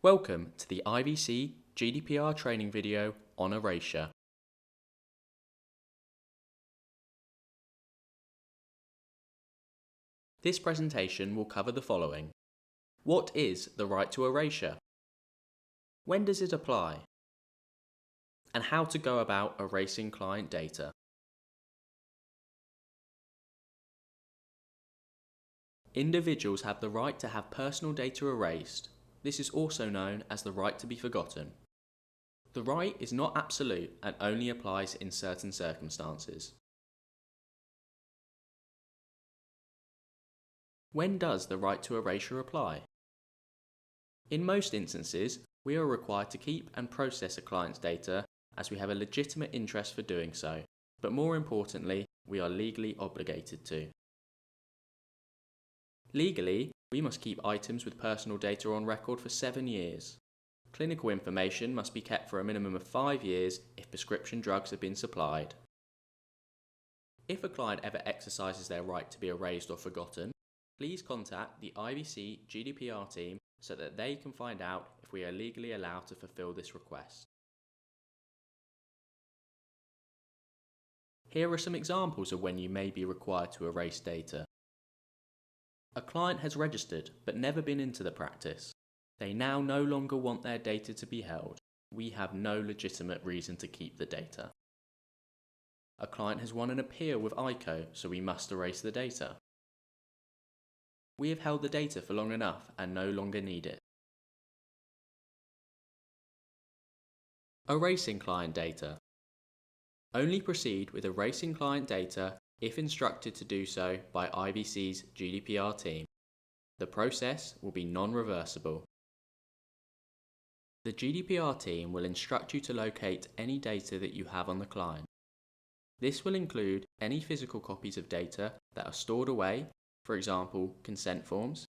Welcome to the IVC GDPR training video on Erasure. This presentation will cover the following. What is the right to erasure? When does it apply? And how to go about erasing client data. Individuals have the right to have personal data erased. This is also known as the right to be forgotten. The right is not absolute and only applies in certain circumstances. When does the right to erasure apply? In most instances, we are required to keep and process a client's data as we have a legitimate interest for doing so, but more importantly, we are legally obligated to. Legally, we must keep items with personal data on record for 7 years. Clinical information must be kept for a minimum of 5 years if prescription drugs have been supplied. If a client ever exercises their right to be erased or forgotten, please contact the IVC GDPR team so that they can find out if we are legally allowed to fulfill this request. Here are some examples of when you may be required to erase data. A client has registered but never been into the practice. They now no longer want their data to be held. We have no legitimate reason to keep the data. A client has won an appeal with ICO, so we must erase the data. We have held the data for long enough and no longer need it. Erasing client data. Only proceed with erasing client data if instructed to do so by IVC's GDPR team. The process will be non-reversible. The GDPR team will instruct you to locate any data that you have on the client. This will include any physical copies of data that are stored away, for example, consent forms,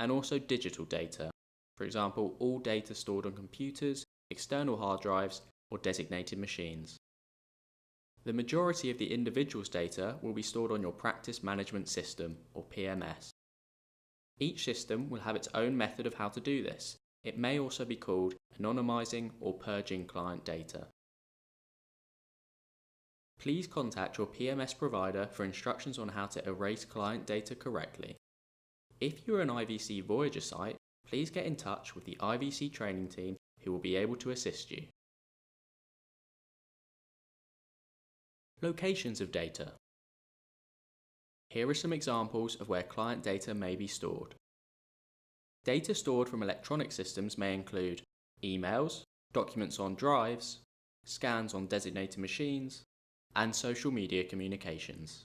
and also digital data, for example, all data stored on computers, external hard drives, or designated machines. The majority of the individual's data will be stored on your practice management system, or PMS. Each system will have its own method of how to do this. It may also be called anonymizing or purging client data. Please contact your PMS provider for instructions on how to erase client data correctly. If you're an IVC Voyager site, please get in touch with the IVC training team who will be able to assist you. Locations of data. Here are some examples of where client data may be stored. Data stored from electronic systems may include emails, documents on drives, scans on designated machines, and social media communications.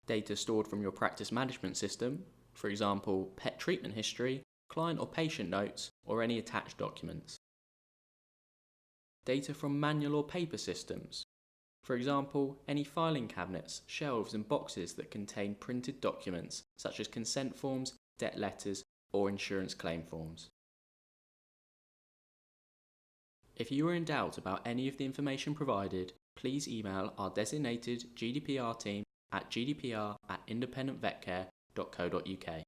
Data stored from your practice management system, for example, pet treatment history, client or patient notes, or any attached documents. Data from manual or paper systems, for example, any filing cabinets, shelves and boxes that contain printed documents such as consent forms, debt letters or insurance claim forms. If you are in doubt about any of the information provided, please email our designated GDPR team at gdpr@independentvetcare.co.uk.